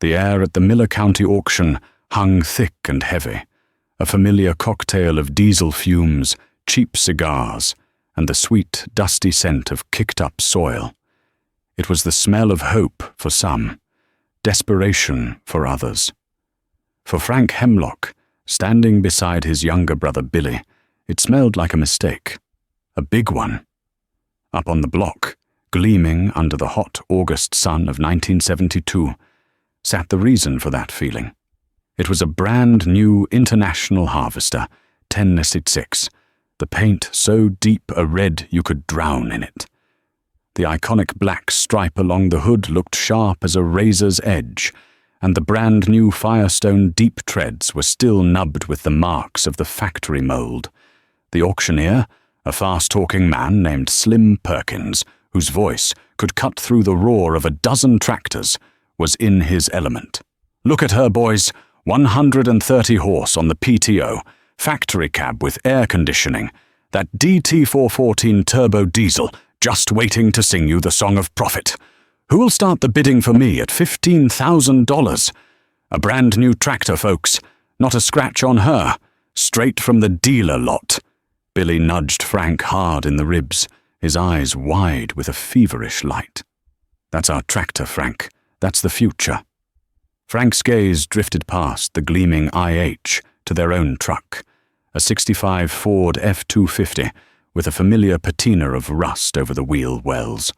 The air at the Miller County auction hung thick and heavy, a familiar cocktail of diesel fumes, cheap cigars, and the sweet, dusty scent of kicked-up soil. It was the smell of hope for some, desperation for others. For Frank Hemlock, standing beside his younger brother Billy, it smelled like a mistake, a big one. Up on the block, gleaming under the hot August sun of 1972, sat the reason for that feeling. It was a brand new International Harvester, 10-6, the paint so deep a red you could drown in it. The iconic black stripe along the hood looked sharp as a razor's edge, and the brand new Firestone deep treads were still nubbed with the marks of the factory mold. The auctioneer, a fast-talking man named Slim Perkins, whose voice could cut through the roar of a dozen tractors, was in his element. "Look at her, boys. 130 horse on the PTO, factory cab with air conditioning, that DT414 turbo diesel just waiting to sing you the song of profit. Who will start the bidding for me at $15,000? A brand new tractor, folks. Not a scratch on her. Straight from the dealer lot." Billy nudged Frank hard in the ribs, his eyes wide with a feverish light. "That's our tractor, Frank. That's the future." Frank's gaze drifted past the gleaming IH to their own truck, a '65 Ford F-250 with a familiar patina of rust over the wheel wells.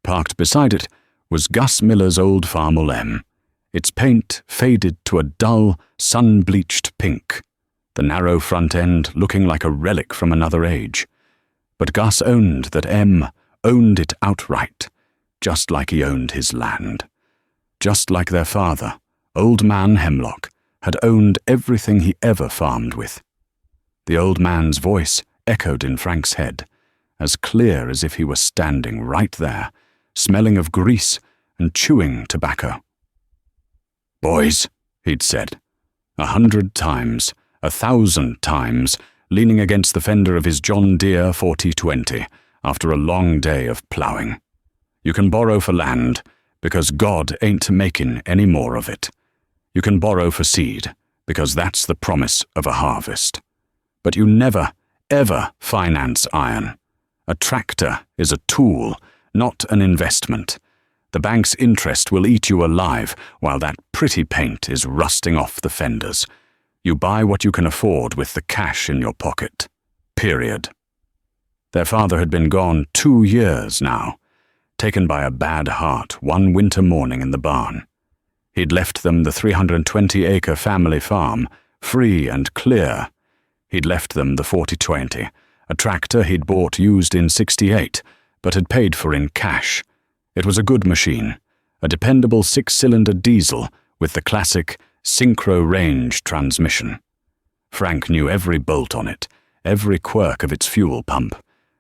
Parked beside it was Gus Miller's old Farmall M, its paint faded to a dull, sun-bleached pink, the narrow front end looking like a relic from another age. But Gus owned that M, owned it outright, just like he owned his land. Just like their father, Old Man Hemlock, had owned everything he ever farmed with. The old man's voice echoed in Frank's head, as clear as if he were standing right there, smelling of grease and chewing tobacco. "Boys," he'd said, 100 times, 1,000 times, leaning against the fender of his John Deere 4020 after a long day of ploughing. "You can borrow for land, because God ain't making any more of it. You can borrow for seed, because that's the promise of a harvest. But you never, ever finance iron. A tractor is a tool, not an investment. The bank's interest will eat you alive while that pretty paint is rusting off the fenders. You buy what you can afford with the cash in your pocket. Period." Their father had been gone 2 years now, taken by a bad heart one winter morning in the barn. He'd left them the 320-acre family farm, free and clear. He'd left them the 4020, a tractor he'd bought used in '68, but had paid for in cash. It was a good machine, a dependable 6-cylinder diesel with the classic synchro-range transmission. Frank knew every bolt on it, every quirk of its fuel pump,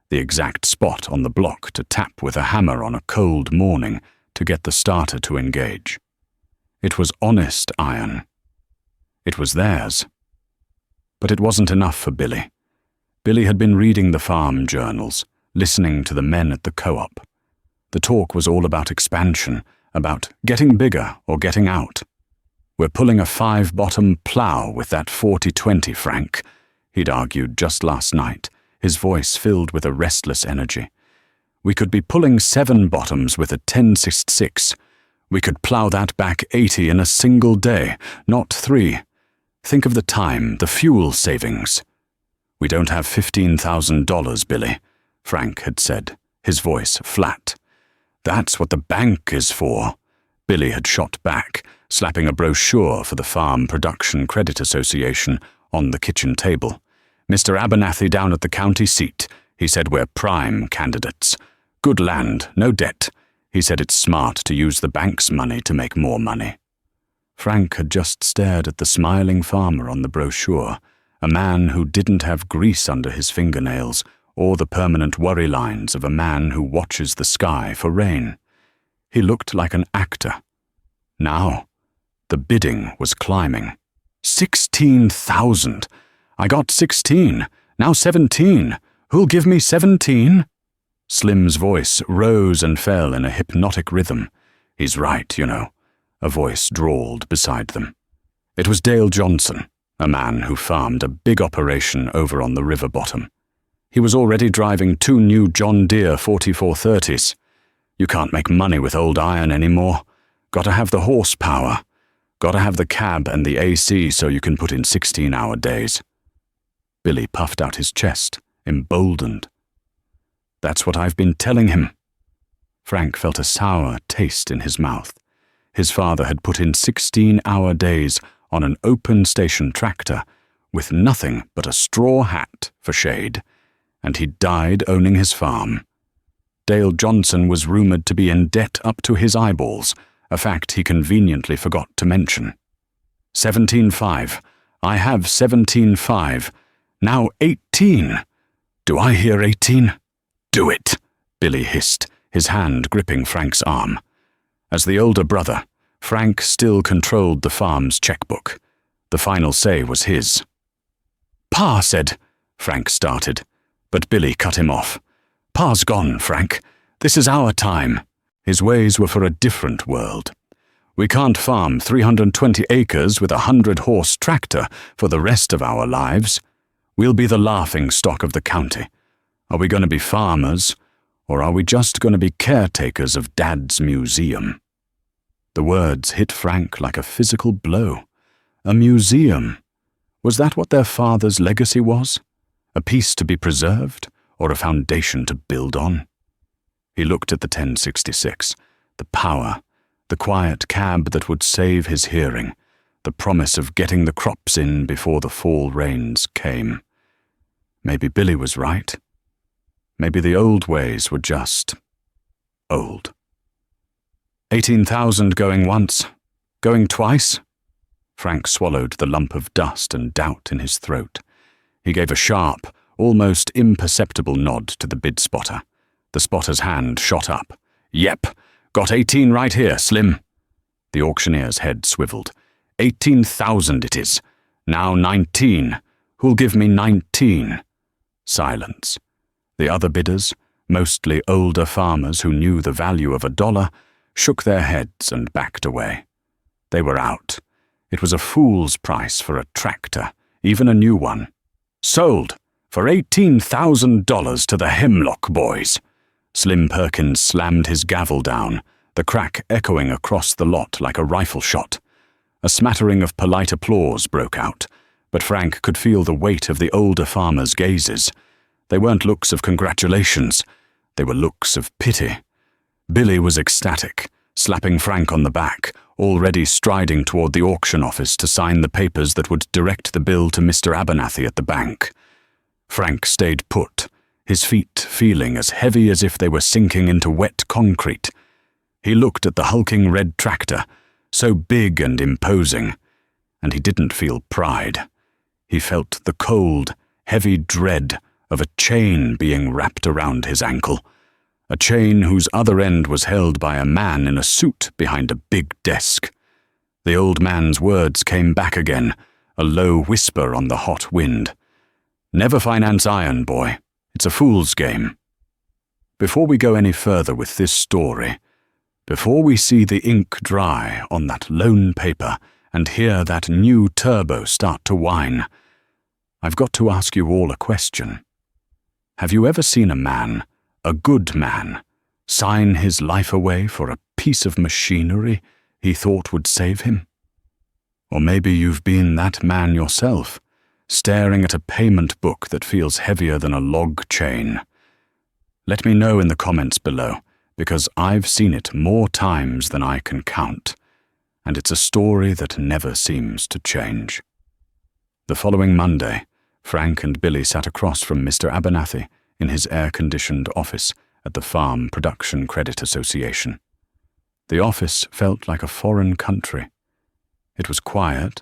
the exact spot on the block to tap with a hammer on a cold morning to get the starter to engage. It was honest iron. It was theirs. But it wasn't enough for Billy. Billy had been reading the farm journals, listening to the men at the co-op. The talk was all about expansion, about getting bigger or getting out. "We're pulling a 5-bottom plow with that 4020, Frank," he'd argued just last night, his voice filled with a restless energy. "We could be pulling 7 bottoms with a 10-6. We could plow that back 80 in a single day, not 3. Think of the time, the fuel savings." "We don't have $15,000, Billy," Frank had said, his voice flat. "That's what the bank is for," Billy had shot back, slapping a brochure for the Farm Production Credit Association on the kitchen table. "Mr. Abernathy down at the county seat, he said we're prime candidates. Good land, no debt. He said it's smart to use the bank's money to make more money." Frank had just stared at the smiling farmer on the brochure, a man who didn't have grease under his fingernails or the permanent worry lines of a man who watches the sky for rain. He looked like an actor. Now, the bidding was climbing. 16,000. I got 16. Now 17. Who'll give me 17? Slim's voice rose and fell in a hypnotic rhythm. "He's right, you know. a voice drawled beside them. It was Dale Johnson, a man who farmed a big operation over on the river bottom. He was already driving 2 new John Deere 4430s. You can't make money with old iron anymore. Gotta have the horsepower. Gotta have the cab and the AC so you can put in 16-hour days. Billy puffed out his chest, emboldened. That's what I've been telling him. Frank felt a sour taste in his mouth. His father had put in 16-hour days on an open station tractor with nothing but a straw hat for shade, and he died owning his farm. Dale Johnson was rumored to be in debt up to his eyeballs, a fact he conveniently forgot to mention. 17.5. I have 17.5. Now 18. Do I hear 18? Do it, Billy hissed, his hand gripping Frank's arm. As the older brother, Frank still controlled the farm's checkbook. The final say was his. Pa said, Frank started, but Billy cut him off. Pa's gone, Frank. This is our time. His ways were for a different world. We can't farm 320 acres with a 100-horse tractor for the rest of our lives. We'll be the laughing stock of the county. Are we going to be farmers, or are we just going to be caretakers of Dad's museum? The words hit Frank like a physical blow. A museum. Was that what their father's legacy was? A piece to be preserved, or a foundation to build on? He looked at the 1066, the power, the quiet cab that would save his hearing, the promise of getting the crops in before the fall rains came. Maybe Billy was right. Maybe the old ways were just old. 18,000 going once, going twice? Frank swallowed the lump of dust and doubt in his throat. He gave a sharp, almost imperceptible nod to the bid spotter. The spotter's hand shot up. Yep, got 18 right here, Slim. The auctioneer's head swiveled. 18,000 it is. Now 19. Who'll give me 19? Silence. The other bidders, mostly older farmers who knew the value of $1, shook their heads and backed away. They were out. It was a fool's price for a tractor, even a new one. Sold for $18,000 to the Hemlock boys. Slim Perkins slammed his gavel down, the crack echoing across the lot like a rifle shot. A smattering of polite applause broke out, but Frank could feel the weight of the older farmers' gazes. They weren't looks of congratulations. They were looks of pity. Billy was ecstatic, slapping Frank on the back, already striding toward the auction office to sign the papers that would direct the bill to Mr. Abernathy at the bank. Frank stayed put, his feet feeling as heavy as if they were sinking into wet concrete. He looked at the hulking red tractor, so big and imposing, and he didn't feel pride. He felt the cold, heavy dread of a chain being wrapped around his ankle, a chain whose other end was held by a man in a suit behind a big desk. The old man's words came back again, a low whisper on the hot wind. Never finance iron, boy. It's a fool's game. Before we go any further with this story, before we see the ink dry on that lone paper and hear that new turbo start to whine, I've got to ask you all a question. Have you ever seen a man, a good man, sign his life away for a piece of machinery he thought would save him? Or maybe you've been that man yourself, staring at a payment book that feels heavier than a log chain. Let me know in the comments below, because I've seen it more times than I can count, and it's a story that never seems to change. The following Monday, Frank and Billy sat across from Mr. Abernathy in his air-conditioned office at the Farm Production Credit Association. The office felt like a foreign country. It was quiet,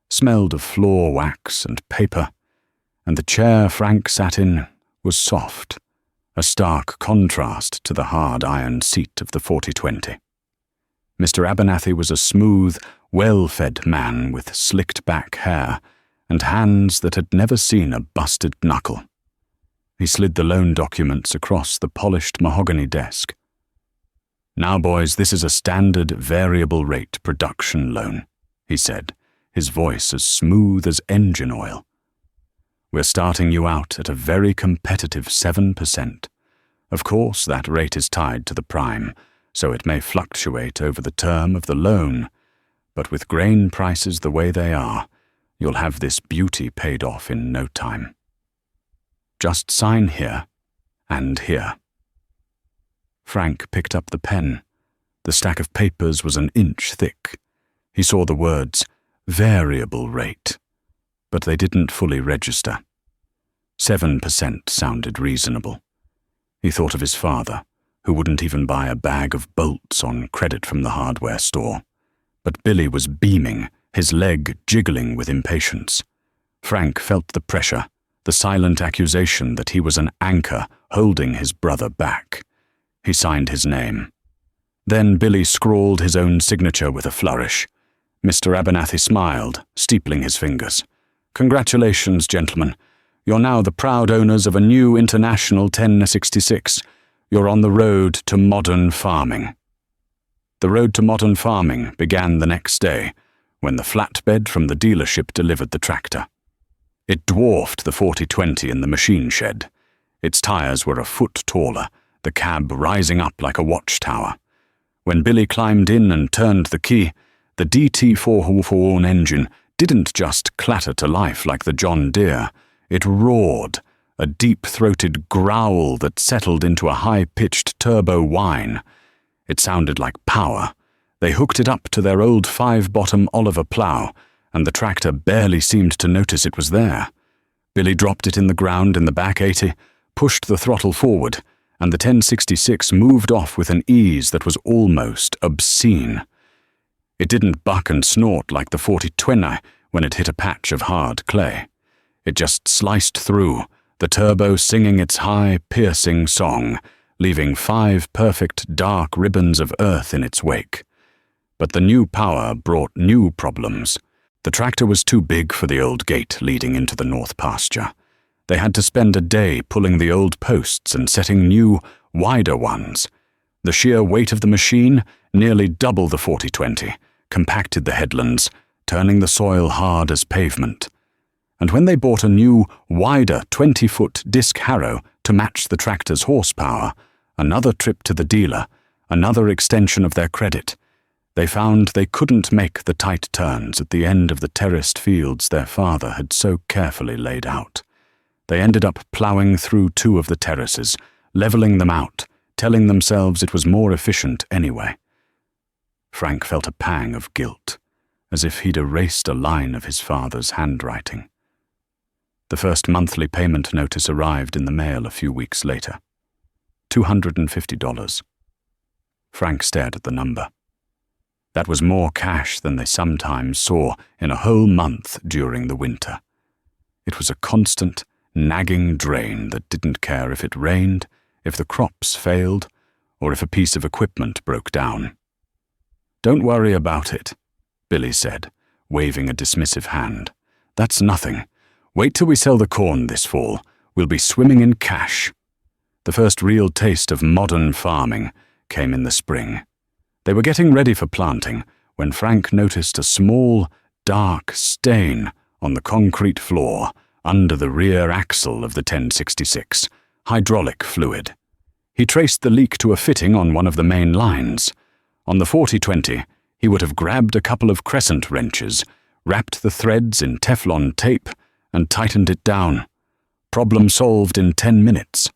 smelled of floor wax and paper, and the chair Frank sat in was soft, a stark contrast to the hard iron seat of the 4020. Mr. Abernathy was a smooth, well-fed man with slicked-back hair and hands that had never seen a busted knuckle. He slid the loan documents across the polished mahogany desk. "Now, boys, this is a standard variable rate production loan," he said, his voice as smooth as engine oil. "We're starting you out at a very competitive 7%. Of course, that rate is tied to the prime, so it may fluctuate over the term of the loan, but with grain prices the way they are, you'll have this beauty paid off in no time. Just sign here and here." Frank picked up the pen. The stack of papers was an inch thick. He saw the words, "variable rate," but they didn't fully register. 7% sounded reasonable. He thought of his father, who wouldn't even buy a bag of bolts on credit from the hardware store. But Billy was beaming, his leg jiggling with impatience. Frank felt the pressure, the silent accusation that he was an anchor holding his brother back. He signed his name. Then Billy scrawled his own signature with a flourish. Mr. Abernathy smiled, steepling his fingers. "Congratulations, gentlemen. You're now the proud owners of a new International 1066. You're on the road to modern farming." The road to modern farming began the next day, when the flatbed from the dealership delivered the tractor. It dwarfed the 4020 in the machine shed. Its tires were a foot taller, the cab rising up like a watchtower. When Billy climbed in and turned the key, the DT4 engine didn't just clatter to life like the John Deere. It roared, a deep-throated growl that settled into a high-pitched turbo whine. It sounded like power. They hooked it up to their old 5-bottom Oliver plow, and the tractor barely seemed to notice it was there. Billy dropped it in the ground in the back 80, pushed the throttle forward, and the 1066 moved off with an ease that was almost obscene. It didn't buck and snort like the 4020 when it hit a patch of hard clay. It just sliced through, the turbo singing its high, piercing song, leaving 5 perfect dark ribbons of earth in its wake. But the new power brought new problems. The tractor was too big for the old gate leading into the north pasture. They had to spend a day pulling the old posts and setting new, wider ones. The sheer weight of the machine, nearly double the 4020, compacted the headlands, turning the soil hard as pavement. And when they bought a new, wider 20-foot disc harrow to match the tractor's horsepower, another trip to the dealer, another extension of their credit, they found they couldn't make the tight turns at the end of the terraced fields their father had so carefully laid out. They ended up ploughing through 2 of the terraces, leveling them out, telling themselves it was more efficient anyway. Frank felt a pang of guilt, as if he'd erased a line of his father's handwriting. The first monthly payment notice arrived in the mail a few weeks later. $250. Frank stared at the number. That was more cash than they sometimes saw in a whole month during the winter. It was a constant, nagging drain that didn't care if it rained, if the crops failed, or if a piece of equipment broke down. "Don't worry about it," Billy said, waving a dismissive hand. "That's nothing. Wait till we sell the corn this fall. We'll be swimming in cash." The first real taste of modern farming came in the spring. They were getting ready for planting when Frank noticed a small, dark stain on the concrete floor under the rear axle of the 1066, hydraulic fluid. He traced the leak to a fitting on one of the main lines. On the 4020, he would have grabbed a couple of crescent wrenches, wrapped the threads in Teflon tape, and tightened it down. Problem solved in 10 minutes.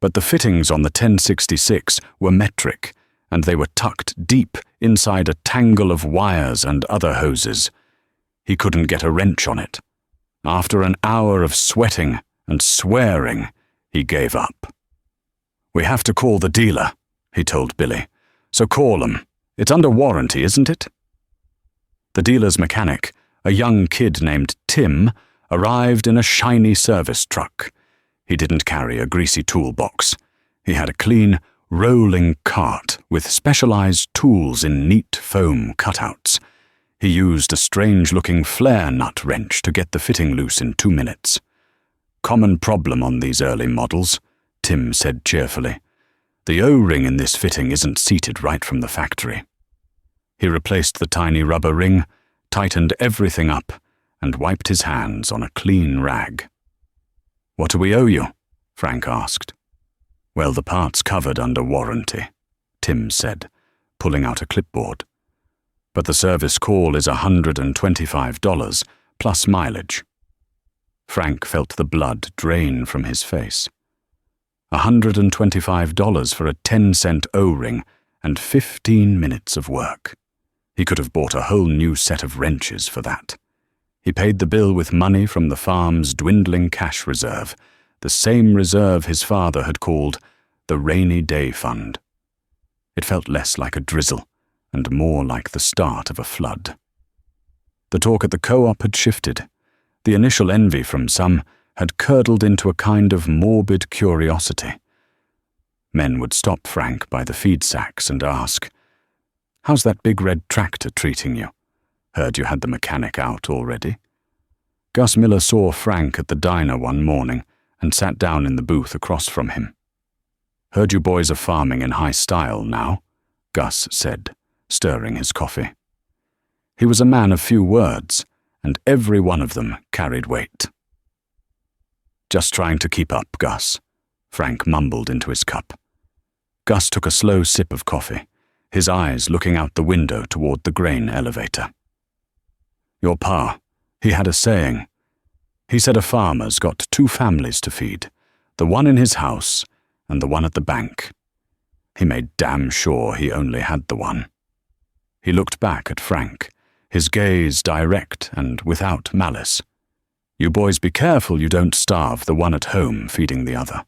But the fittings on the 1066 were metric, and they were tucked deep inside a tangle of wires and other hoses. He couldn't get a wrench on it. After an hour of sweating and swearing, he gave up. "We have to call the dealer," he told Billy. "So call them. It's under warranty, isn't it?" The dealer's mechanic, a young kid named Tim, arrived in a shiny service truck. He didn't carry a greasy toolbox. He had a clean, rolling cart with specialized tools in neat foam cutouts. He used a strange-looking flare nut wrench to get the fitting loose in 2 minutes. "Common problem on these early models," Tim said cheerfully. The O-ring in this fitting isn't seated right from the factory. He replaced the tiny rubber ring, tightened everything up, and wiped his hands on a clean rag. "What do we owe you?" Frank asked. "Well, the part's covered under warranty," Tim said, pulling out a clipboard. "But the service call is $125 plus mileage." Frank felt the blood drain from his face. $125 for a 10-cent O-ring and 15 minutes of work. He could have bought a whole new set of wrenches for that. He paid the bill with money from the farm's dwindling cash reserve, the same reserve his father had called the rainy day fund. It felt less like a drizzle and more like the start of a flood. The talk at the co-op had shifted. The initial envy from some had curdled into a kind of morbid curiosity. Men would stop Frank by the feed sacks and ask, "How's that big red tractor treating you? Heard you had the mechanic out already." Gus Miller saw Frank at the diner one morning and sat down in the booth across from him. "Heard you boys are farming in high style now," Gus said, stirring his coffee. He was a man of few words, and every one of them carried weight. "Just trying to keep up, Gus," Frank mumbled into his cup. Gus took a slow sip of coffee, his eyes looking out the window toward the grain elevator. "Your pa, he had a saying. He said a farmer's got two families to feed, the one in his house and the one at the bank. He made damn sure he only had the one." He looked back at Frank, his gaze direct and without malice. "You boys be careful you don't starve the one at home feeding the other."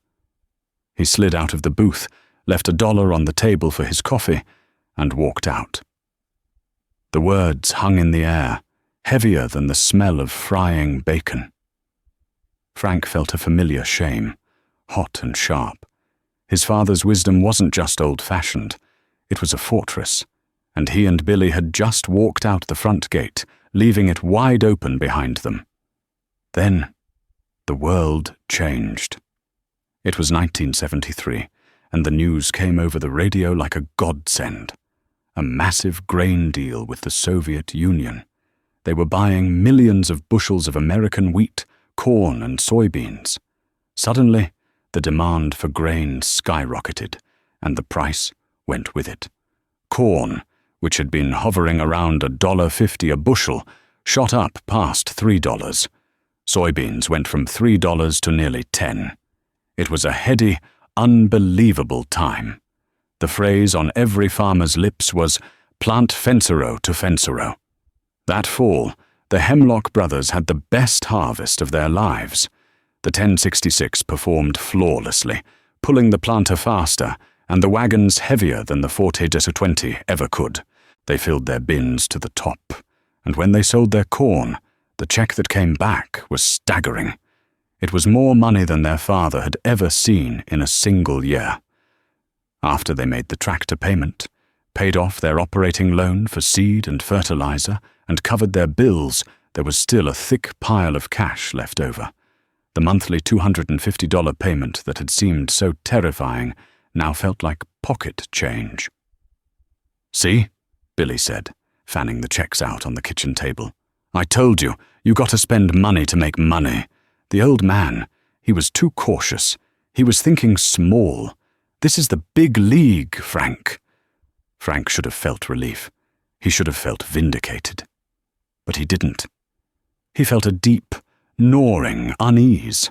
He slid out of the booth, left $1 on the table for his coffee, and walked out. The words hung in the air, heavier than the smell of frying bacon. Frank felt a familiar shame, hot and sharp. His father's wisdom wasn't just old-fashioned, it was a fortress, and he and Billy had just walked out the front gate, leaving it wide open behind them. Then, the world changed. It was 1973, and the news came over the radio like a godsend. A massive grain deal with the Soviet Union. They were buying millions of bushels of American wheat, corn, and soybeans. Suddenly, the demand for grain skyrocketed, and the price went with it. Corn, which had been hovering around $1.50 a bushel, shot up past $3. Soybeans went from $3 to nearly $10. It was a heady, unbelievable time. The phrase on every farmer's lips was, "Plant fence-a-row to fence-a-row." That fall, the Hemlock brothers had the best harvest of their lives. The 1066 performed flawlessly, pulling the planter faster and the wagons heavier than the Forte 20 ever could. They filled their bins to the top, and when they sold their corn, the check that came back was staggering. It was more money than their father had ever seen in a single year. After they made the tractor payment, paid off their operating loan for seed and fertilizer, and covered their bills, there was still a thick pile of cash left over. The monthly $250 payment that had seemed so terrifying now felt like pocket change. "See?" Billy said, fanning the checks out on the kitchen table. "I told you, you got to spend money to make money." The old man, he was too cautious. He was thinking small. "This is the big league, Frank." Frank should have felt relief. He should have felt vindicated. But he didn't. He felt a deep, gnawing unease.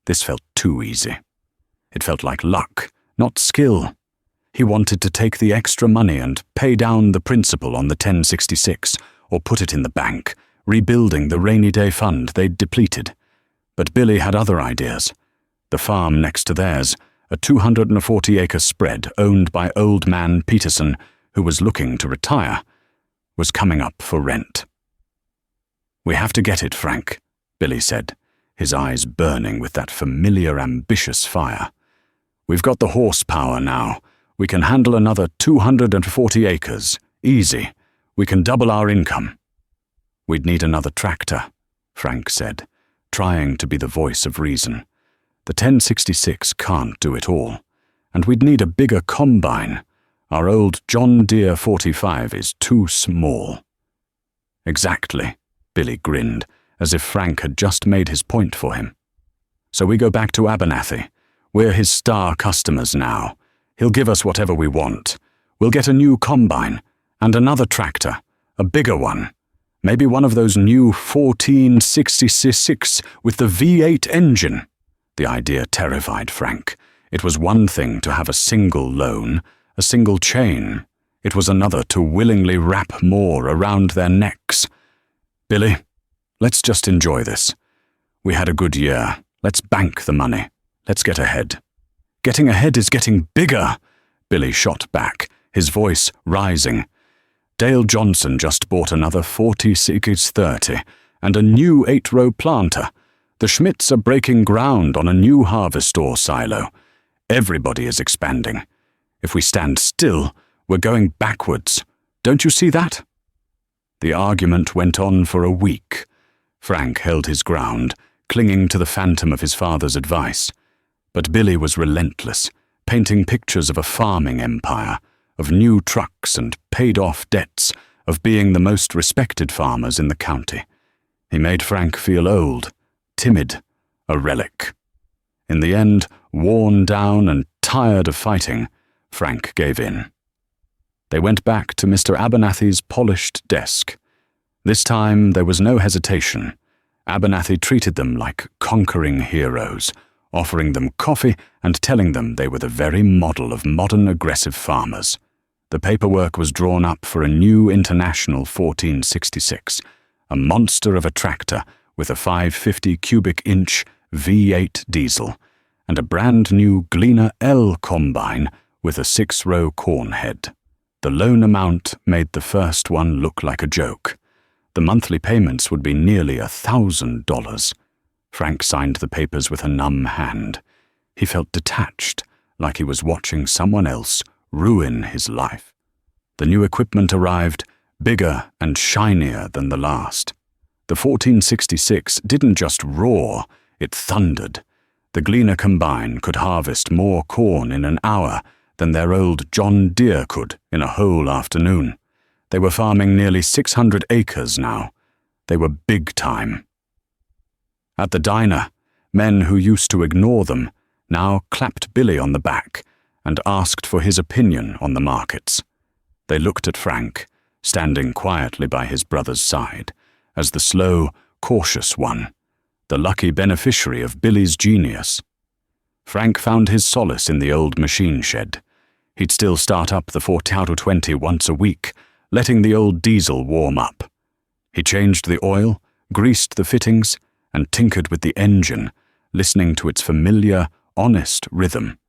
This felt too easy. It felt like luck, not skill. He wanted to take the extra money and pay down the principal on the 1066, or put it in the bank, rebuilding the rainy day fund they'd depleted. But Billy had other ideas. The farm next to theirs, a 240-acre spread owned by old man Peterson, who was looking to retire, was coming up for rent. "We have to get it, Frank," Billy said, his eyes burning with that familiar ambitious fire. "We've got the horsepower now. We can handle another 240 acres. Easy. We can double our income." "We'd need another tractor," Frank said, trying to be the voice of reason. "The 1066 can't do it all, And we'd need a bigger combine. Our old John Deere 45 is too small." "Exactly," Billy grinned, as if Frank had just made his point for him. "So we go back to Abernathy. We're his star customers now. He'll give us whatever we want. We'll get a new combine, and another tractor, a bigger one. Maybe one of those new 1466 with the V8 engine." The idea terrified Frank. It was one thing to have a single loan, a single chain. It was another to willingly wrap more around their necks. "Billy, let's just enjoy this. We had a good year. Let's bank the money. Let's get ahead." "Getting ahead is getting bigger," Billy shot back, his voice rising. "Dale Johnson just bought another 4630 and a new 8-row planter. The Schmidts are breaking ground on a new harvester silo. Everybody is expanding. If we stand still, we're going backwards. Don't you see that?" The argument went on for a week. Frank held his ground, clinging to the phantom of his father's advice. But Billy was relentless, painting pictures of a farming empire, of new trucks and paid-off debts, of being the most respected farmers in the county. He made Frank feel old, timid, a relic. In the end, worn down and tired of fighting, Frank gave in. They went back to Mr. Abernathy's polished desk. This time there was no hesitation. Abernathy treated them like conquering heroes, offering them coffee and telling them they were the very model of modern aggressive farmers. The paperwork was drawn up for a new International 1466, a monster of a tractor with a 550 cubic inch V8 diesel, and a brand new Gleaner L combine with a 6-row corn head. The loan amount made the first one look like a joke. The monthly payments would be nearly $1,000. Frank signed the papers with a numb hand. He felt detached, like he was watching someone else ruin his life. The new equipment arrived, bigger and shinier than the last. The 1466 didn't just roar, it thundered. The Gleaner combine could harvest more corn in an hour than their old John Deere could in a whole afternoon. They were farming nearly 600 acres now. They were big time. At the diner, men who used to ignore them now clapped Billy on the back and asked for his opinion on the markets. They looked at Frank, standing quietly by his brother's side, as the slow, cautious one, the lucky beneficiary of Billy's genius. Frank found his solace in the old machine shed. He'd still start up the 420 once a week, letting the old diesel warm up. He changed the oil, greased the fittings, and tinkered with the engine, listening to its familiar, honest rhythm.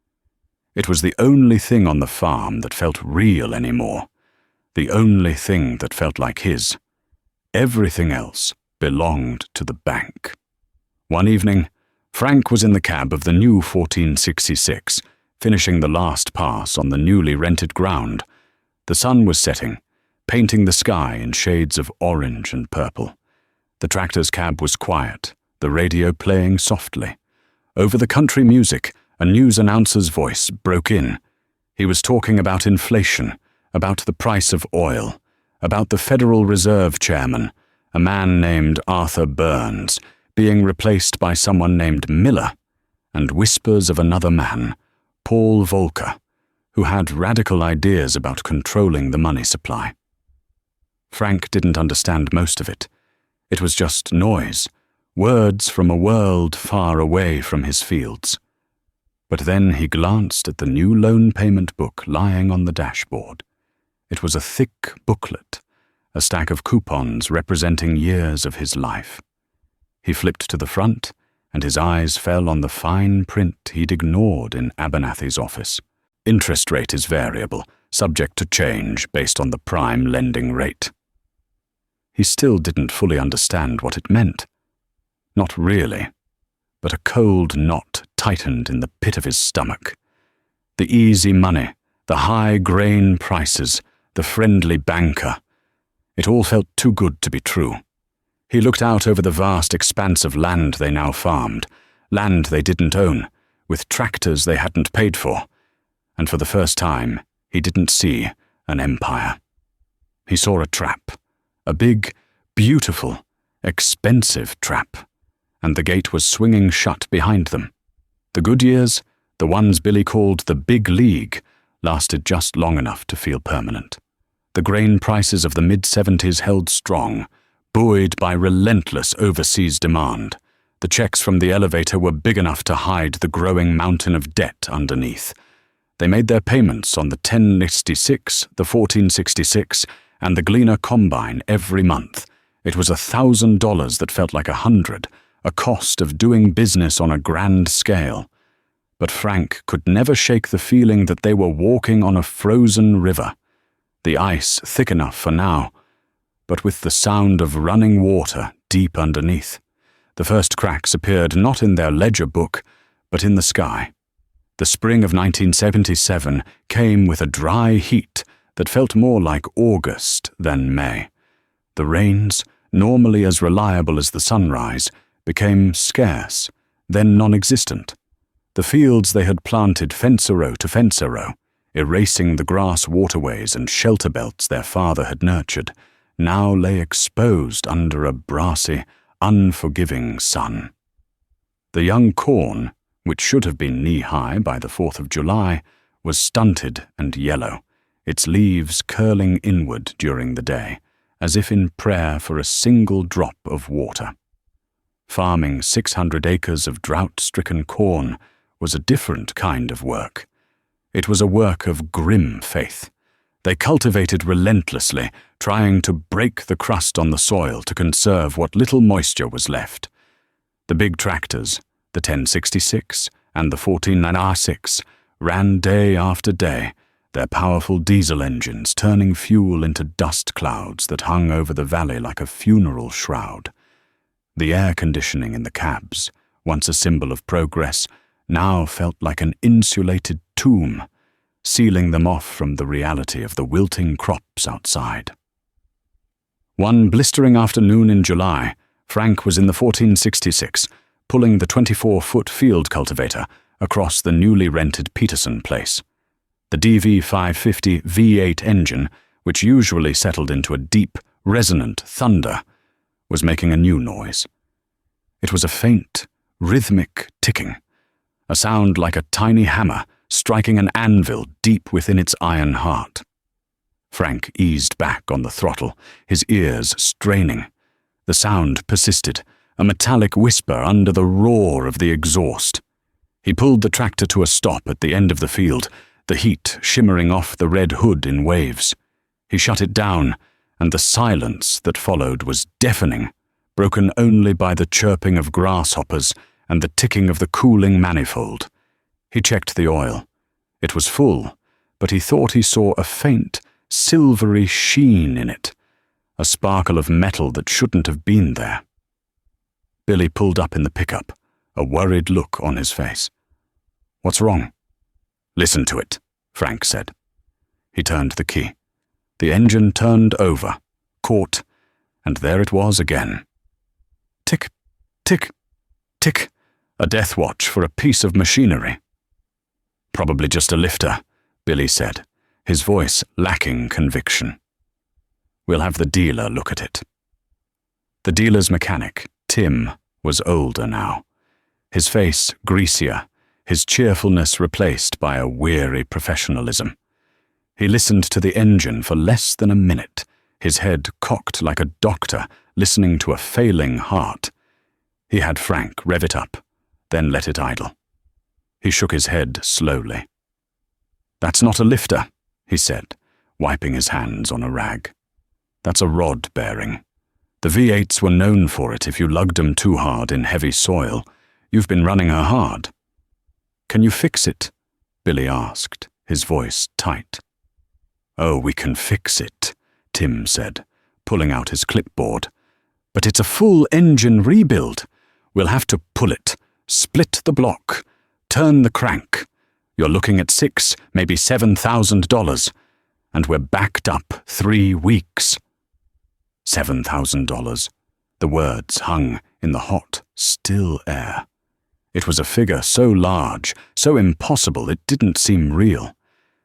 It was the only thing on the farm that felt real anymore, the only thing that felt like his. Everything else belonged to the bank. One evening, Frank was in the cab of the new 1466, finishing the last pass on the newly rented ground. The sun was setting, painting the sky in shades of orange and purple. The tractor's cab was quiet, the radio playing softly. Over the country music, a news announcer's voice broke in. He was talking about inflation, about the price of oil, about the Federal Reserve chairman, a man named Arthur Burns, being replaced by someone named Miller, and whispers of another man, Paul Volcker, who had radical ideas about controlling the money supply. Frank didn't understand most of it. It was just noise, words from a world far away from his fields. But then he glanced at the new loan payment book lying on the dashboard. It was a thick booklet, a stack of coupons representing years of his life. He flipped to the front, and his eyes fell on the fine print he'd ignored in Abernathy's office. Interest rate is variable, subject to change based on the prime lending rate. He still didn't fully understand what it meant. Not really, but a cold knot tightened in the pit of his stomach. The easy money, the high grain prices, the friendly banker. It all felt too good to be true. He looked out over the vast expanse of land they now farmed, land they didn't own, with tractors they hadn't paid for. and for the first time, he didn't see an empire. He saw a trap, a big, beautiful, expensive trap, and the gate was swinging shut behind them. The good years, the ones Billy called the big league, lasted just long enough to feel permanent. The grain prices of the mid-70s held strong, buoyed by relentless overseas demand. The checks from the elevator were big enough to hide the growing mountain of debt underneath. They made their payments on the 1066, the 1466, and the Gleaner Combine every month. It was $1,000 that felt like $100, a cost of doing business on a grand scale. But Frank could never shake the feeling that they were walking on a frozen river. The ice thick enough for now, but with the sound of running water deep underneath. The first cracks appeared not in their ledger book, but in the sky. The spring of 1977 came with a dry heat that felt more like August than May. The rains, normally as reliable as the sunrise, became scarce, then non-existent. The fields they had planted fence row to fence row, erasing the grass waterways and shelter belts their father had nurtured, now lay exposed under a brassy, unforgiving sun. The young corn, which should have been knee-high by the 4th of July, was stunted and yellow, its leaves curling inward during the day, as if in prayer for a single drop of water. Farming 600 acres of drought-stricken corn was a different kind of work. It was a work of grim faith. They cultivated relentlessly, trying to break the crust on the soil to conserve what little moisture was left. The big tractors, the 1066 and the 1496, ran day after day, their powerful diesel engines turning fuel into dust clouds that hung over the valley like a funeral shroud. The air conditioning in the cabs, once a symbol of progress, now felt like an insulated tomb, sealing them off from the reality of the wilting crops outside. One blistering afternoon in July, Frank was in the 1466, pulling the 24-foot field cultivator across the newly rented Peterson place. The DV550 V8 engine, which usually settled into a deep, resonant thunder, was making a new noise. It was a faint, rhythmic ticking, a sound like a tiny hammer striking an anvil deep within its iron heart. Frank eased back on the throttle, his ears straining. The sound persisted, a metallic whisper under the roar of the exhaust. He pulled the tractor to a stop at the end of the field, the heat shimmering off the red hood in waves. He shut it down, and the silence that followed was deafening, broken only by the chirping of grasshoppers and the ticking of the cooling manifold. He checked the oil. It was full, but he thought he saw a faint, silvery sheen in it, a sparkle of metal that shouldn't have been there. Billy pulled up in the pickup, a worried look on his face. "What's wrong?" "Listen to it," Frank said. He turned the key. The engine turned over, caught, and there it was again. Tick, tick, tick, a death watch for a piece of machinery. "Probably just a lifter," Billy said, his voice lacking conviction. "We'll have the dealer look at it." The dealer's mechanic, Tim, was older now, his face greasier, his cheerfulness replaced by a weary professionalism. He listened to the engine for less than a minute, his head cocked like a doctor listening to a failing heart. He had Frank rev it up, then let it idle. He shook his head slowly. "That's not a lifter," he said, wiping his hands on a rag. "That's a rod bearing. The V8s were known for it if you lugged them too hard in heavy soil. You've been running her hard." "Can you fix it?" Billy asked, his voice tight. "Oh, we can fix it," Tim said, pulling out his clipboard. "But it's a full engine rebuild. We'll have to pull it, split the block, turn the crank. You're looking at $6,000, maybe $7,000, and we're backed up 3 weeks. $7,000. The words hung in the hot, still air. It was a figure so large, so impossible it didn't seem real.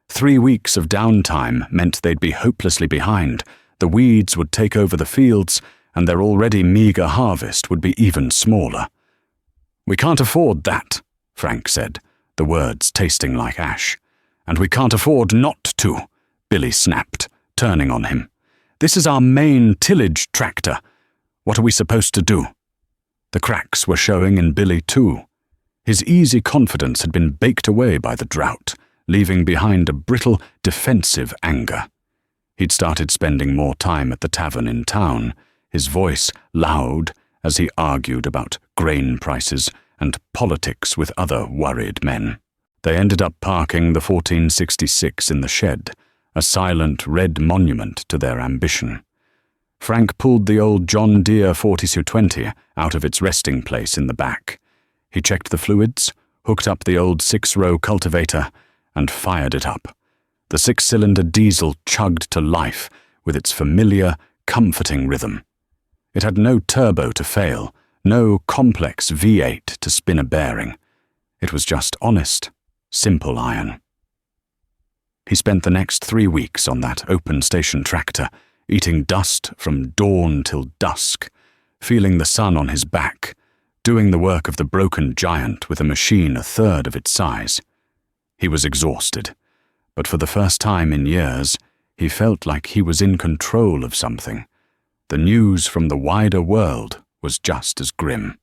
3 weeks of downtime meant they'd be hopelessly behind. The weeds would take over the fields, and their already meager harvest would be even smaller. "We can't afford that," Frank said, the words tasting like ash. "And we can't afford not to," Billy snapped, turning on him. "This is our main tillage tractor. What are we supposed to do?" The cracks were showing in Billy too. His easy confidence had been baked away by the drought, leaving behind a brittle, defensive anger. He'd started spending more time at the tavern in town, his voice loud as he argued about grain prices and politics with other worried men. They ended up parking the 1466 in the shed, a silent red monument to their ambition. Frank pulled the old John Deere 4220 out of its resting place in the back. He checked the fluids, hooked up the old 6-row cultivator, and fired it up. The 6-cylinder diesel chugged to life with its familiar, comforting rhythm. It had no turbo to fail, no complex V8 to spin a bearing. It was just honest, simple iron. He spent the next 3 weeks on that open station tractor, eating dust from dawn till dusk, feeling the sun on his back, doing the work of the broken giant with a machine a third of its size. He was exhausted, but for the first time in years, he felt like he was in control of something. The news from the wider world was just as grim.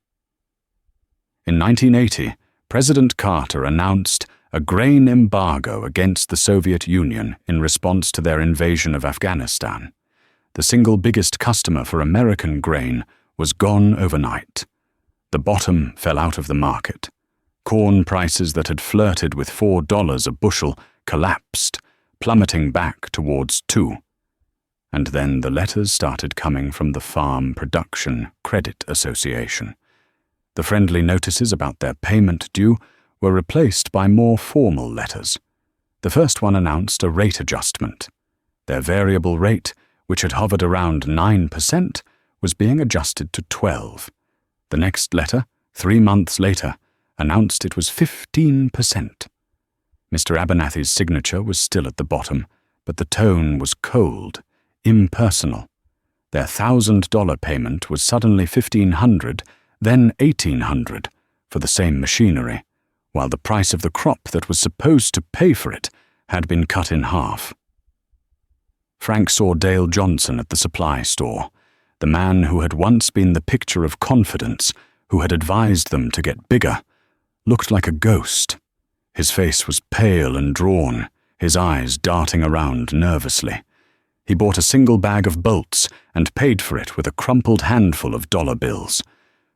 In 1980, President Carter announced a grain embargo against the Soviet Union in response to their invasion of Afghanistan. The single biggest customer for American grain was gone overnight. The bottom fell out of the market. Corn prices that had flirted with $4 a bushel collapsed, plummeting back towards $2. And then the letters started coming from the Farm Production Credit Association. The friendly notices about their payment due were replaced by more formal letters. The first one announced a rate adjustment. Their variable rate, which had hovered around 9%, was being adjusted to 12%. The next letter, 3 months later, announced it was 15%. Mr. Abernathy's signature was still at the bottom, but the tone was cold, impersonal. Their $1,000 payment was suddenly $1,500, then $1,800 for the same machinery, while the price of the crop that was supposed to pay for it had been cut in half. Frank saw Dale Johnson at the supply store, the man who had once been the picture of confidence, who had advised them to get bigger, looked like a ghost. His face was pale and drawn, his eyes darting around nervously. He bought a single bag of bolts and paid for it with a crumpled handful of dollar bills.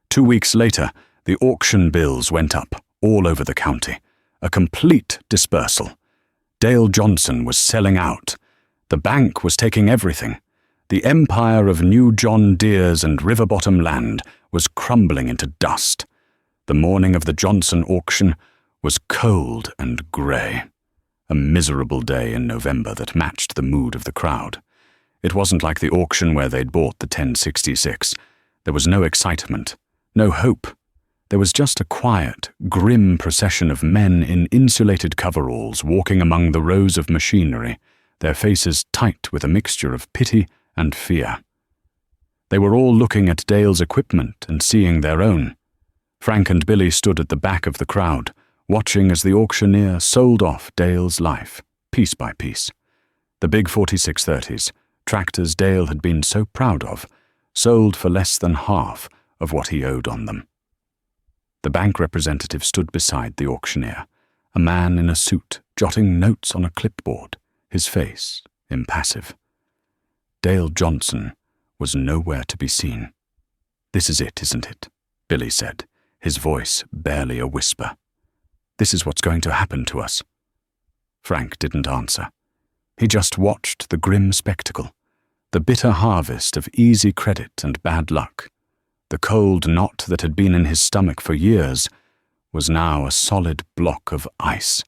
2 weeks later, the auction bills went up all over the county, a complete dispersal. Dale Johnson was selling out. The bank was taking everything. The empire of new John Deeres and river-bottom land was crumbling into dust. The morning of the Johnson auction was cold and grey. A miserable day in November that matched the mood of the crowd. It wasn't like the auction where they'd bought the 1066. There was no excitement, no hope. There was just a quiet, grim procession of men in insulated coveralls walking among the rows of machinery, their faces tight with a mixture of pity and fear. They were all looking at Dale's equipment and seeing their own. Frank and Billy stood at the back of the crowd, watching as the auctioneer sold off Dale's life, piece by piece. The big 4630s, tractors Dale had been so proud of, sold for less than half of what he owed on them. The bank representative stood beside the auctioneer, a man in a suit jotting notes on a clipboard, his face impassive. Dale Johnson was nowhere to be seen. "This is it, isn't it?" Billy said, his voice barely a whisper. "This is what's going to happen to us." Frank didn't answer. He just watched the grim spectacle, the bitter harvest of easy credit and bad luck. The cold knot that had been in his stomach for years was now a solid block of ice.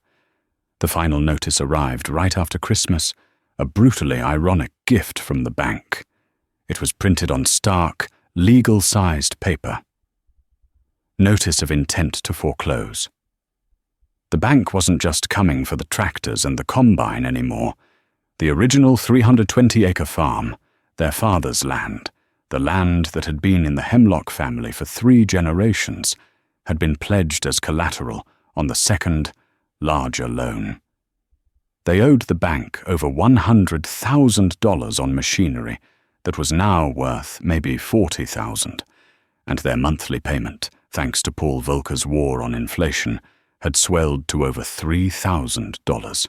The final notice arrived right after Christmas, a brutally ironic gift from the bank. It was printed on stark, legal-sized paper. Notice of intent to foreclose. The bank wasn't just coming for the tractors and the combine anymore. The original 320-acre farm, their father's land, the land that had been in the Hemlock family for 3 generations, had been pledged as collateral on the second, larger loan. They owed the bank over $100,000 on machinery that was now worth maybe $40,000, and their monthly payment, thanks to Paul Volcker's war on inflation, had swelled to over $3,000.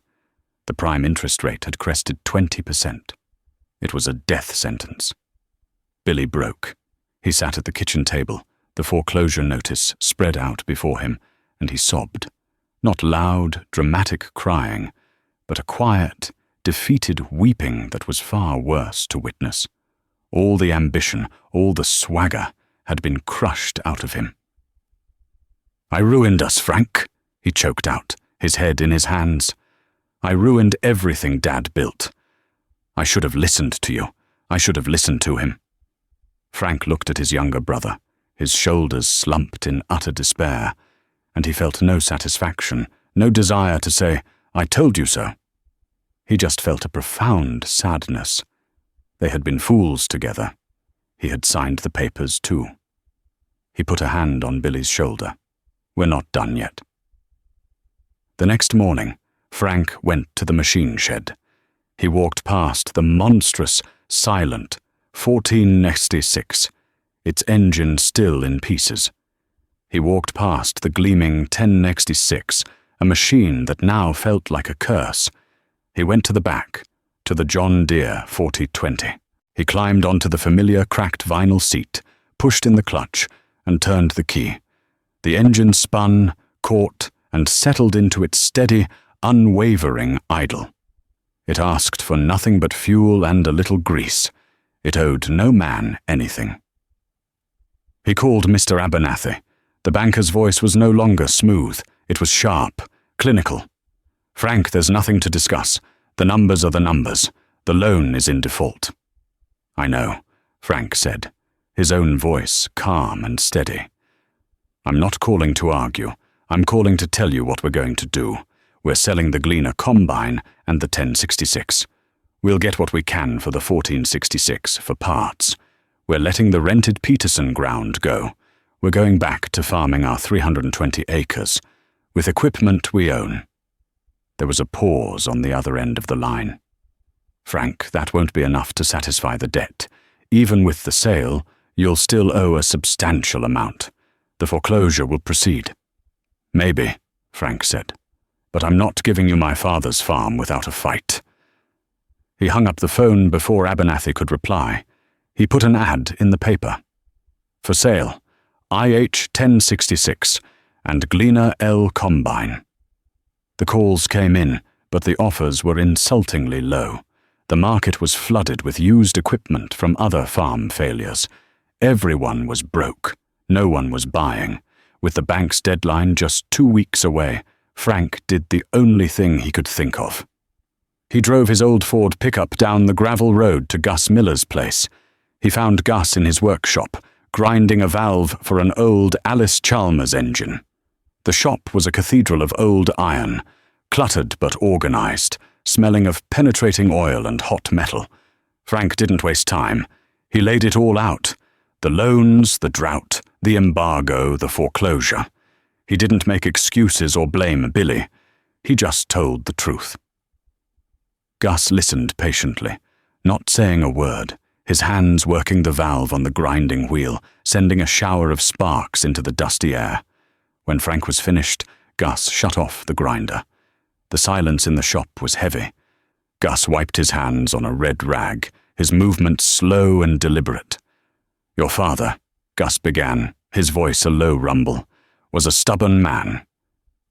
The prime interest rate had crested 20%. It was a death sentence. Billy broke. He sat at the kitchen table, the foreclosure notice spread out before him, and he sobbed. Not loud, dramatic crying, but a quiet, defeated weeping that was far worse to witness. All the ambition, all the swagger had been crushed out of him. "I ruined us, Frank," he choked out, his head in his hands. "I ruined everything Dad built. I should have listened to you. I should have listened to him." Frank looked at his younger brother, his shoulders slumped in utter despair, and he felt no satisfaction, no desire to say, "I told you so." He just felt a profound sadness. They had been fools together. He had signed the papers too. He put a hand on Billy's shoulder. "We're not done yet." The next morning, Frank went to the machine shed. He walked past the monstrous, silent 1466, its engine still in pieces. He walked past the gleaming 1066, a machine that now felt like a curse. He went to the back, to the John Deere 4020. He climbed onto the familiar cracked vinyl seat, pushed in the clutch, and turned the key. The engine spun, caught, and settled into its steady, unwavering idle. It asked for nothing but fuel and a little grease. It owed no man anything. He called Mr. Abernathy. The banker's voice was no longer smooth. It was sharp, clinical. "Frank, there's nothing to discuss. The numbers are the numbers. The loan is in default." "I know," Frank said, his own voice calm and steady. "I'm not calling to argue. I'm calling to tell you what we're going to do. We're selling the Gleaner Combine and the 1066. We'll get what we can for the 1466 for parts. We're letting the rented Peterson ground go. We're going back to farming our 320 acres, with equipment we own." There was a pause on the other end of the line. "Frank, that won't be enough to satisfy the debt. Even with the sale, you'll still owe a substantial amount. The foreclosure will proceed." "Maybe," Frank said, "but I'm not giving you my father's farm without a fight." He hung up the phone before Abernathy could reply. He put an ad in the paper. "For sale, IH 1066 and Gleaner L Combine." The calls came in, but the offers were insultingly low. The market was flooded with used equipment from other farm failures. Everyone was broke. No one was buying. With the bank's deadline just 2 weeks away, Frank did the only thing he could think of. He drove his old Ford pickup down the gravel road to Gus Miller's place. He found Gus in his workshop, grinding a valve for an old Alice Chalmers engine. The shop was a cathedral of old iron, cluttered but organized, smelling of penetrating oil and hot metal. Frank didn't waste time. He laid it all out. The loans, the drought, the embargo, the foreclosure. He didn't make excuses or blame Billy. He just told the truth. Gus listened patiently, not saying a word, his hands working the valve on the grinding wheel, sending a shower of sparks into the dusty air. When Frank was finished, Gus shut off the grinder. The silence in the shop was heavy. Gus wiped his hands on a red rag, his movements slow and deliberate. "Your father," Gus began, his voice a low rumble, "was a stubborn man.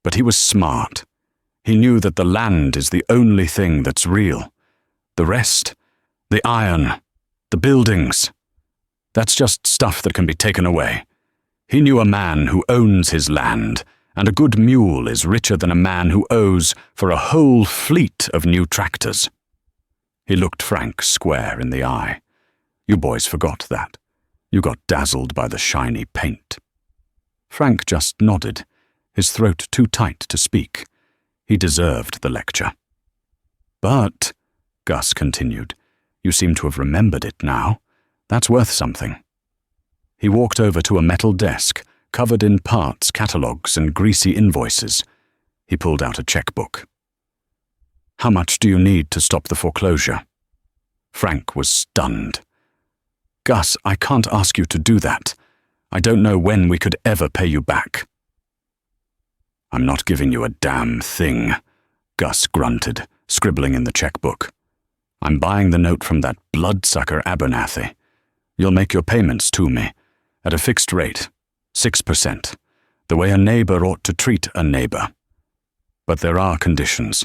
But he was smart. He knew that the land is the only thing that's real. The rest, the iron, the buildings, that's just stuff that can be taken away. He knew a man who owns his land, and a good mule is richer than a man who owes for a whole fleet of new tractors." He looked Frank square in the eye. "You boys forgot that. You got dazzled by the shiny paint." Frank just nodded, his throat too tight to speak. He deserved the lecture. "But," Gus continued, "you seem to have remembered it now. That's worth something." He walked over to a metal desk, covered in parts, catalogues, and greasy invoices. He pulled out a checkbook. "How much do you need to stop the foreclosure?" Frank was stunned. "Gus, I can't ask you to do that. I don't know when we could ever pay you back." "I'm not giving you a damn thing," Gus grunted, scribbling in the checkbook. "I'm buying the note from that bloodsucker Abernathy. You'll make your payments to me, at a fixed rate, 6%, the way a neighbor ought to treat a neighbor. But there are conditions."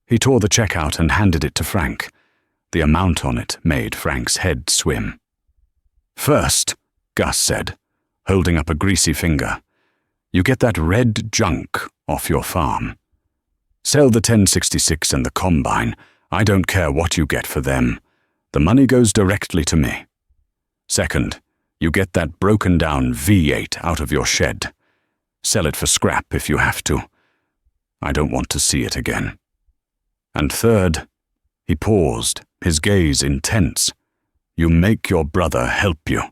He tore the check out and handed it to Frank. The amount on it made Frank's head swim. "First," Gus said, holding up a greasy finger, "you get that red junk off your farm. Sell the 1066 and the combine. I don't care what you get for them. The money goes directly to me. Second, you get that broken-down V8 out of your shed. Sell it for scrap if you have to. I don't want to see it again. And third," he paused, his gaze intense, "you make your brother help you.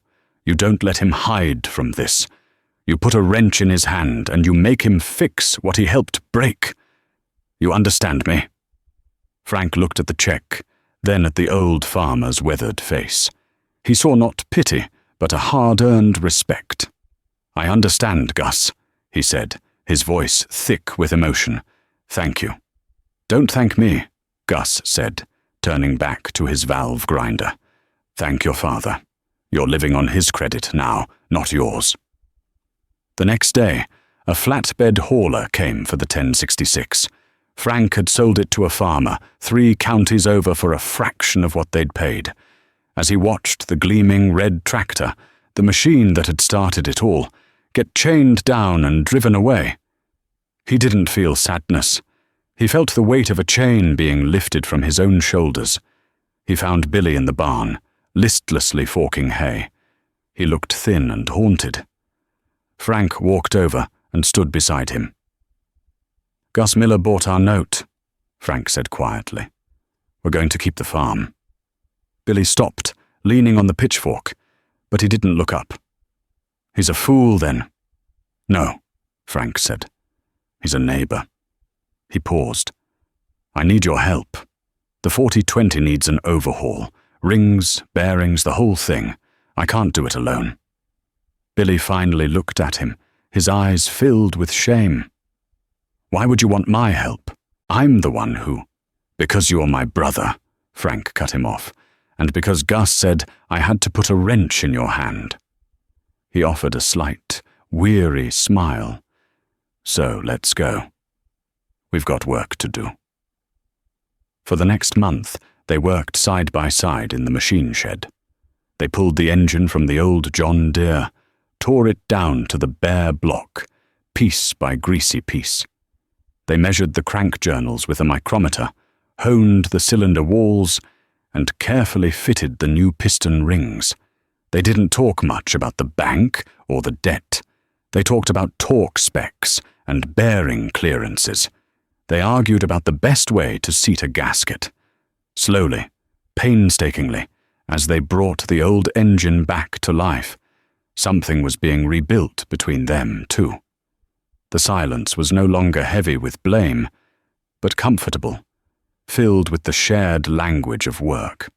You don't let him hide from this. You put a wrench in his hand and you make him fix what he helped break. You understand me?" Frank looked at the check, then at the old farmer's weathered face. He saw not pity, but a hard-earned respect. "I understand, Gus," he said, his voice thick with emotion. "Thank you." "Don't thank me," Gus said, turning back to his valve grinder. "Thank your father. You're living on his credit now, not yours." The next day, a flatbed hauler came for the 1066. Frank had sold it to a farmer 3 counties over for a fraction of what they'd paid. As he watched the gleaming red tractor, the machine that had started it all, get chained down and driven away, he didn't feel sadness. He felt the weight of a chain being lifted from his own shoulders. He found Billy in the barn, listlessly forking hay. He looked thin and haunted. Frank walked over and stood beside him. "Gus Miller bought our note," Frank said quietly. "We're going to keep the farm." Billy stopped, leaning on the pitchfork, but he didn't look up. "He's a fool, then." "No," Frank said. "He's a neighbor." He paused. "I need your help. The 4020 needs an overhaul. Rings, bearings, the whole thing. I can't do it alone." Billy finally looked at him, his eyes filled with shame. "Why would you want my help? I'm the one who—" "Because you're my brother," Frank cut him off, "and because Gus said I had to put a wrench in your hand." He offered a slight, weary smile. "So let's go. We've got work to do." For the next month, they worked side by side in the machine shed. They pulled the engine from the old John Deere, tore it down to the bare block, piece by greasy piece. They measured the crank journals with a micrometer, honed the cylinder walls, and carefully fitted the new piston rings. They didn't talk much about the bank or the debt. They talked about torque specs and bearing clearances. They argued about the best way to seat a gasket. Slowly, painstakingly, as they brought the old engine back to life, something was being rebuilt between them, too. The silence was no longer heavy with blame, but comfortable, filled with the shared language of work.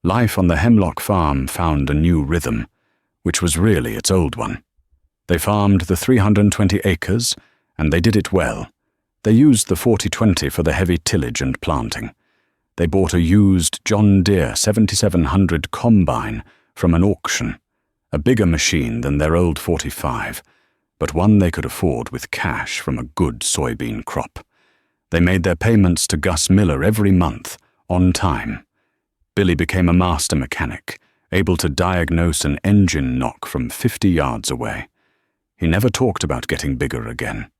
Life on the Hemlock farm found a new rhythm, which was really its old one. They farmed the 320 acres, and they did it well. They used the 4020 for the heavy tillage and planting. They bought a used John Deere 7700 combine from an auction, a bigger machine than their old 45, but one they could afford with cash from a good soybean crop. They made their payments to Gus Miller every month, on time. Billy became a master mechanic, able to diagnose an engine knock from 50 yards away. He never talked about getting bigger again.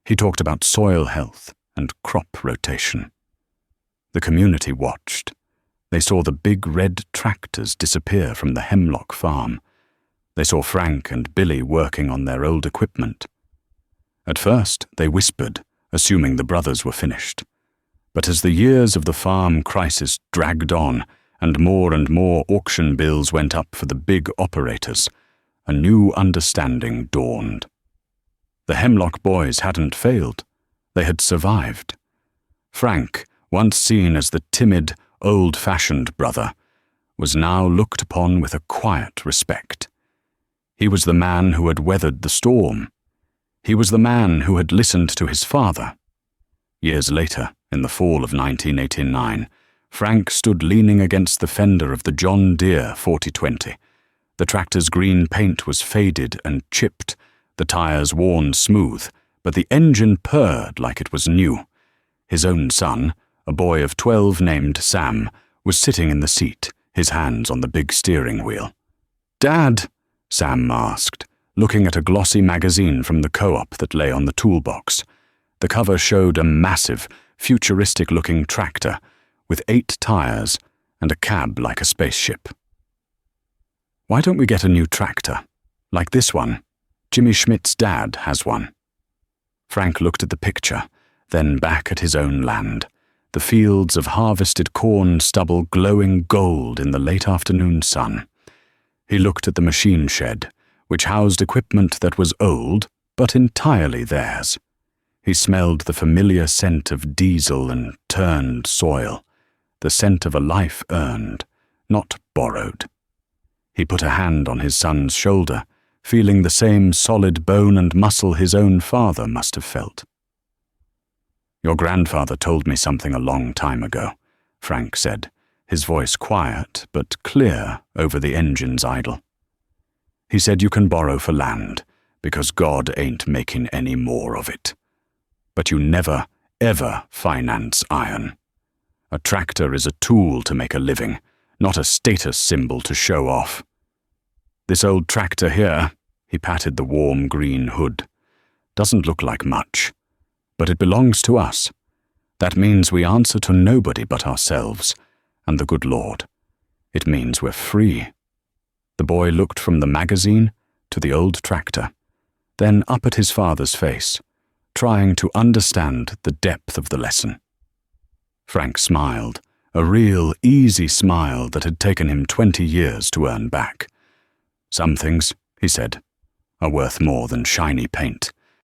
He talked about soil health and crop rotation. The community watched. They saw the big red tractors disappear from the Hemlock farm. They saw Frank and Billy working on their old equipment, At first, they whispered, assuming the brothers were finished. But as the years of the farm crisis dragged on and more auction bills went up for the big operators, a new understanding dawned. The Hemlock boys hadn't failed. They had survived. Frank, once seen as the timid, old-fashioned brother, was now looked upon with a quiet respect. He was the man who had weathered the storm. He was the man who had listened to his father. Years later, in the fall of 1989, Frank stood leaning against the fender of the John Deere 4020. The tractor's green paint was faded and chipped, the tires worn smooth, but the engine purred like it was new. His own son, a boy of 12 named Sam, was sitting in the seat, his hands on the big steering wheel. "Dad," Sam asked, looking at a glossy magazine from the co-op that lay on the toolbox. The cover showed a massive, futuristic-looking tractor with 8 tires and a cab like a spaceship. "Why don't we get a new tractor? Like this one. Jimmy Schmidt's dad has one." Frank looked at the picture, then back at his own land, the fields of harvested corn stubble glowing gold in the late afternoon sun. He looked at the machine shed, which housed equipment that was old, but entirely theirs. He smelled the familiar scent of diesel and turned soil, the scent of a life earned, not borrowed. He put a hand on his son's shoulder, feeling the same solid bone and muscle his own father must have felt. "Your grandfather told me something a long time ago," Frank said, his voice quiet but clear over the engine's idle. "He said you can borrow for land, because God ain't making any more of it. But you never, ever finance iron. A tractor is a tool to make a living, not a status symbol to show off. This old tractor here," he patted the warm green hood, "doesn't look like much, but it belongs to us. That means we answer to nobody but ourselves and the good Lord. It means we're free." The boy looked from the magazine to the old tractor, then up at his father's face, trying to understand the depth of the lesson. Frank smiled, a real, easy smile that had taken him 20 years to earn back. "Some things," he said, "are worth more than shiny paint.